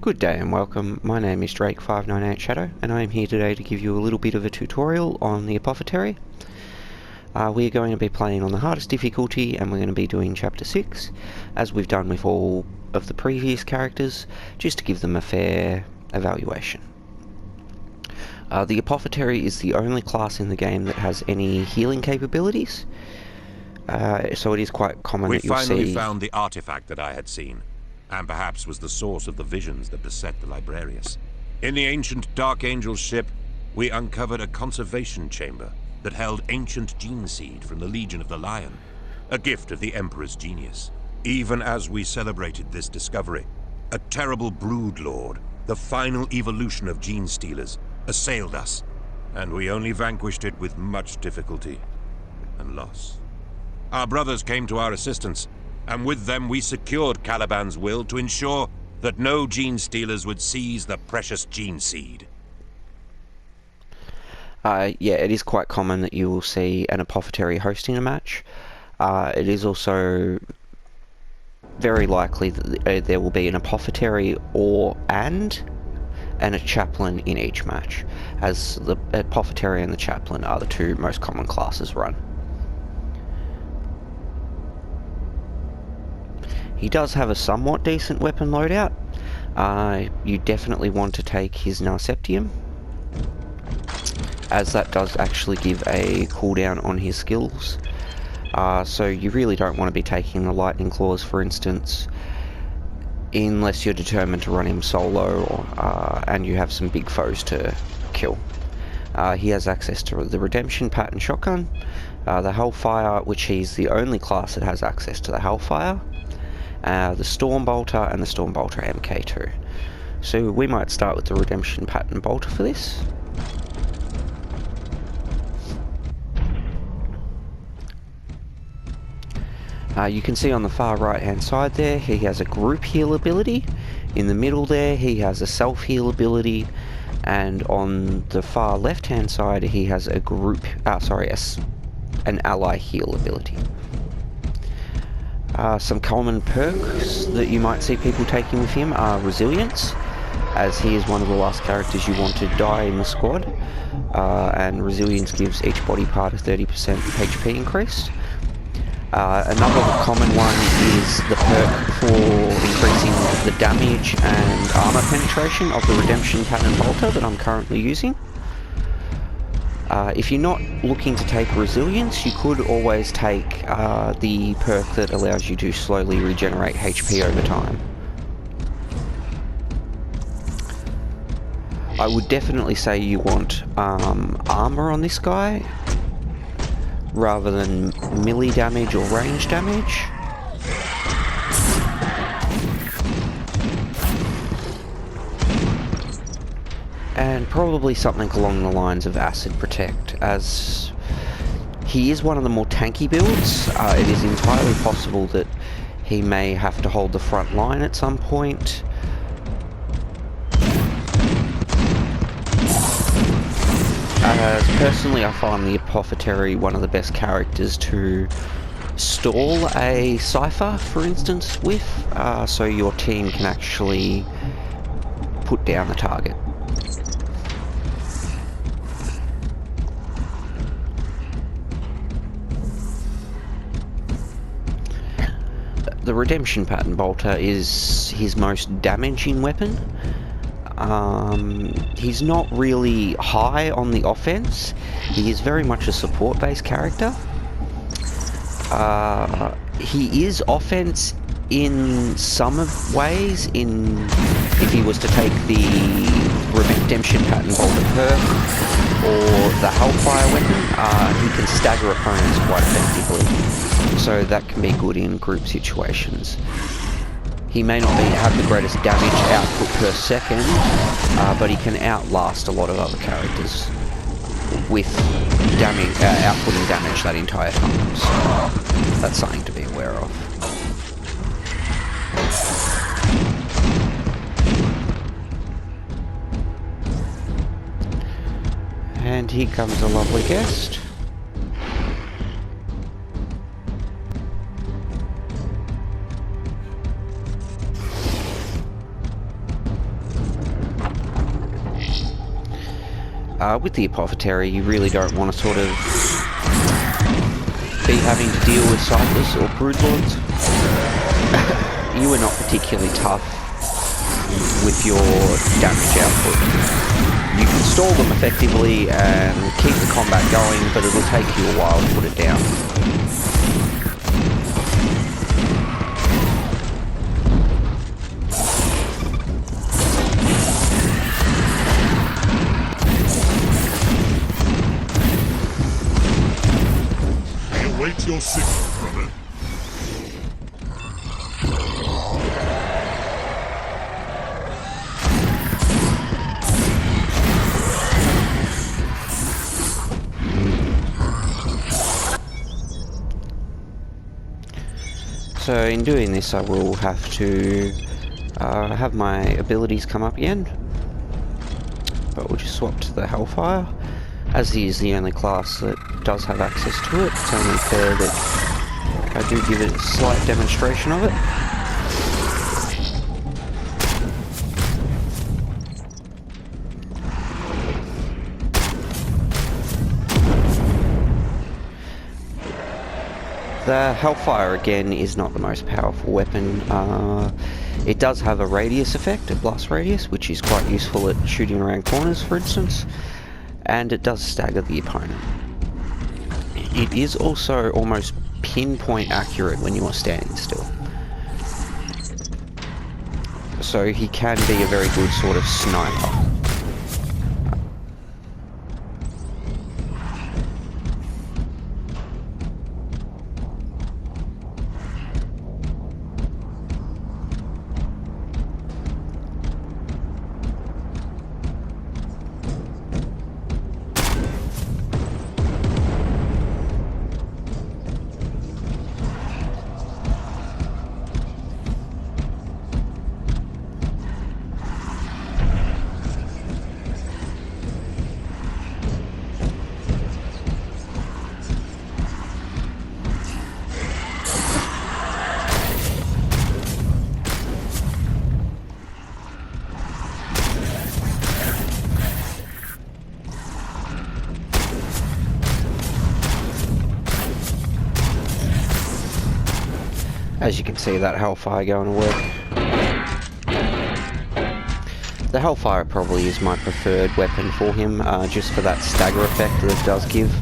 Good day and welcome. My name is Drake598Shadow and I am here today to give you a little bit of a tutorial on the Apothecary. We're going to be playing on the hardest difficulty and we're going to be doing Chapter 6, as we've done with all of the previous characters, just to give them a fair evaluation. The Apothecary is the only class in the game that has any healing capabilities, so it is quite common that you'll see... We finally found the artifact that I had seen, and perhaps was the source of the visions that beset the Librarius. In the ancient Dark Angel's ship, we uncovered a conservation chamber that held ancient gene seed from the Legion of the Lion, a gift of the Emperor's genius. Even as we celebrated this discovery, a terrible brood lord, the final evolution of gene stealers, assailed us, and we only vanquished it with much difficulty and loss. Our brothers came to our assistance, and with them we secured Caliban's will to ensure that no gene stealers would seize the precious gene seed. Yeah, it is quite common that you will see an Apothecary hosting a match. It is also very likely that there will be an Apothecary and a Chaplain in each match, as the Apothecary and the Chaplain are the two most common classes run. He does have a somewhat decent weapon loadout. You definitely want to take his Narceptium, as that does actually give a cooldown on his skills. So you really don't want to be taking the Lightning Claws, for instance, unless you're determined to run him solo and you have some big foes to kill. He has access to the Redemption Pattern Shotgun, the Hellfire, which he's the only class that has access to the Hellfire, the Storm Bolter, and the Storm Bolter MK2. So we might start with the Redemption Pattern Bolter for this. You can see on the far right hand side there, he has a group heal ability. In the middle there, he has a self heal ability. And on the far left hand side, he has a an ally heal ability. Some common perks that you might see people taking with him are Resilience, as he is one of the last characters you want to die in the squad. And Resilience gives each body part a 30% HP increase. Another common one is the perk for increasing the damage and armor penetration of the Redemption Pattern Bolter that I'm currently using. If you're not looking to take Resilience, you could always take the perk that allows you to slowly regenerate HP over time. I would definitely say you want armor on this guy, rather than melee damage or range damage. And probably something along the lines of Acid Protect, as he is one of the more tanky builds. It is entirely possible that he may have to hold the front line at some point. Personally, I find the Apothecary one of the best characters to stall a Cypher, for instance, with, so your team can actually put down the target. The Redemption Pattern Bolter is his most damaging weapon. He's not really high on the offense. He is very much a support-based character. He is offense in some ways, if he was to take the Redemption Pattern Bolter perk or the Hellfire weapon, he can stagger opponents quite effectively. So that can be good in group situations. He may not have the greatest damage output per second, but he can outlast a lot of other characters with outputting damage that entire time. So that's something to be aware of. And here comes a lovely guest. With the Apothecary, you really don't want to sort of be having to deal with Cyclists or Broodlords. You are not particularly tough with your damage output. You can stall them effectively and keep the combat going, but it'll take you a while to put it down. Await your signal, brother. So in doing this, I will have to have my abilities come up again, but we'll just swap to the Hellfire, as he is the only class that does have access to it. It's only fair that I do give it a slight demonstration of it. The Hellfire, again, is not the most powerful weapon. It does have a radius effect, a blast radius, which is quite useful at shooting around corners, for instance, and it does stagger the opponent. It is also almost pinpoint accurate when you are standing still. So he can be a very good sort of sniper. As you can see, that Hellfire going to work. The Hellfire probably is my preferred weapon for him, just for that stagger effect that it does give.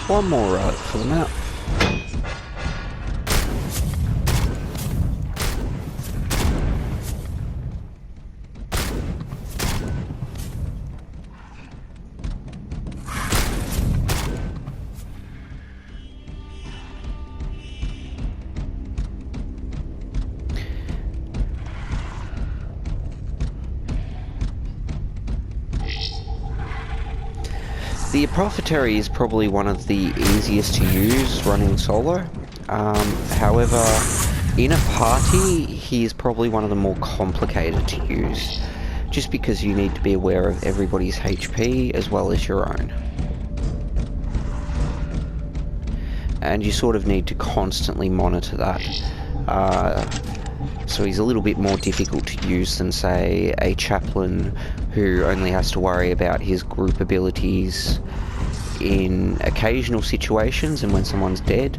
one more for the map. The Apothecary is probably one of the easiest to use running solo. However, in a party, he is probably one of the more complicated to use, just because you need to be aware of everybody's HP as well as your own. And you sort of need to constantly monitor that. So he's a little bit more difficult to use than, say, a chaplain who only has to worry about his group abilities in occasional situations and when someone's dead,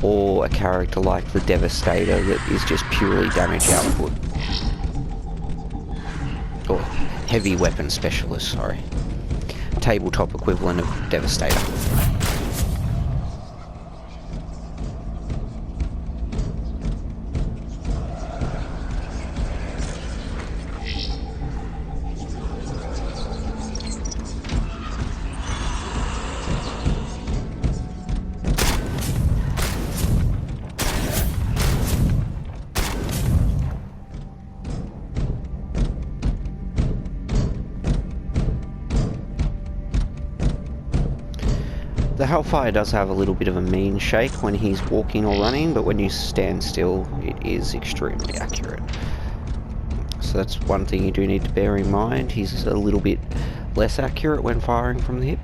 or a character like the Devastator that is just purely damage output. Or heavy weapon specialist, sorry. Tabletop equivalent of Devastator. The Hellfire does have a little bit of a mean shake when he's walking or running, but when you stand still, it is extremely accurate. So that's one thing you do need to bear in mind. He's a little bit less accurate when firing from the hip.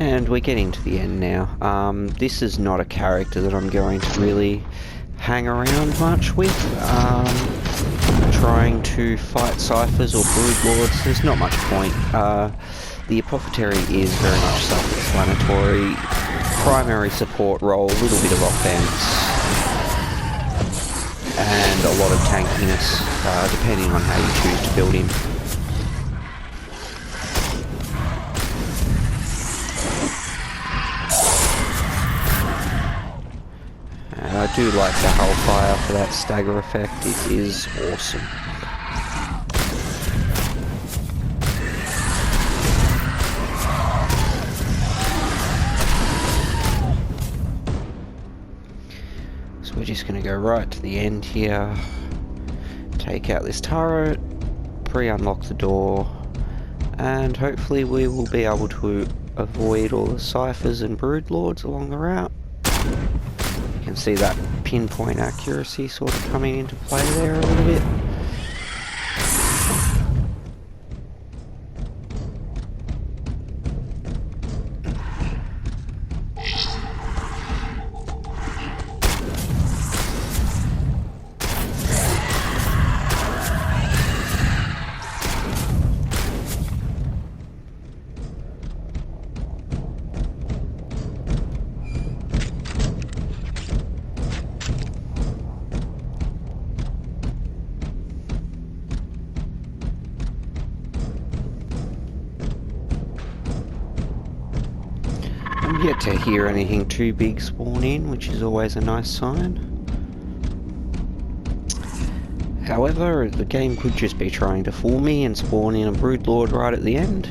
And we're getting to the end now. This is not a character that I'm going to really hang around much with. Trying to fight ciphers or brood lords, there's not much point. The Apothecary is very much self-explanatory. Primary support role, a little bit of offense, and a lot of tankiness, depending on how you choose to build him. I do like the Hellfire for that stagger effect, it is awesome. So we're just going to go right to the end here, take out this turret, pre-unlock the door, and hopefully we will be able to avoid all the ciphers and broodlords along the route. You can see that pinpoint accuracy sort of coming into play there a little bit. I'm yet to hear anything too big spawn in, which is always a nice sign. However, the game could just be trying to fool me and spawn in a broodlord right at the end,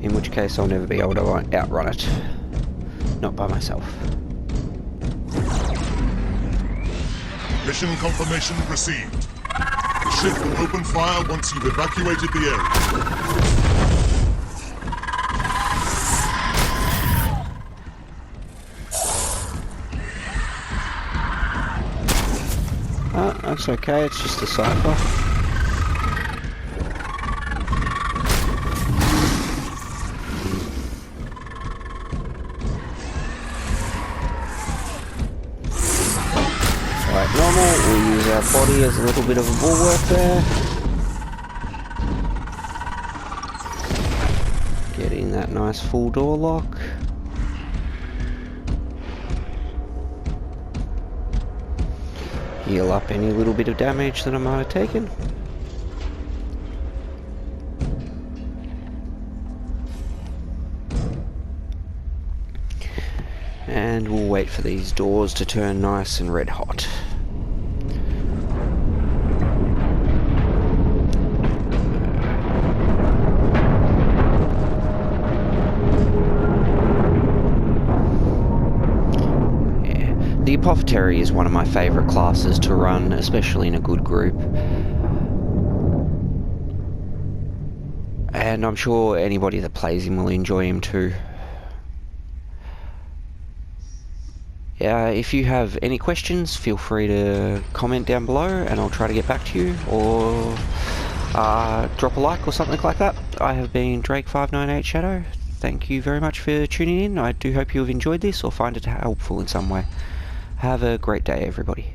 in which case I'll never be able to outrun it. Not by myself. Mission confirmation received. The ship will open fire once you've evacuated the area. That's okay, it's just a cipher. normal. We'll use our body as a little bit of a bulwark there. Getting that nice full door lock. Heal up any little bit of damage that I might have taken. And we'll wait for these doors to turn nice and red hot. The Apothecary is one of my favourite classes to run, especially in a good group. And I'm sure anybody that plays him will enjoy him too. If you have any questions, feel free to comment down below and I'll try to get back to you, or drop a like or something like that. I have been Drake598 Shadow. Thank you very much for tuning in. I do hope you have enjoyed this or find it helpful in some way. Have a great day, everybody.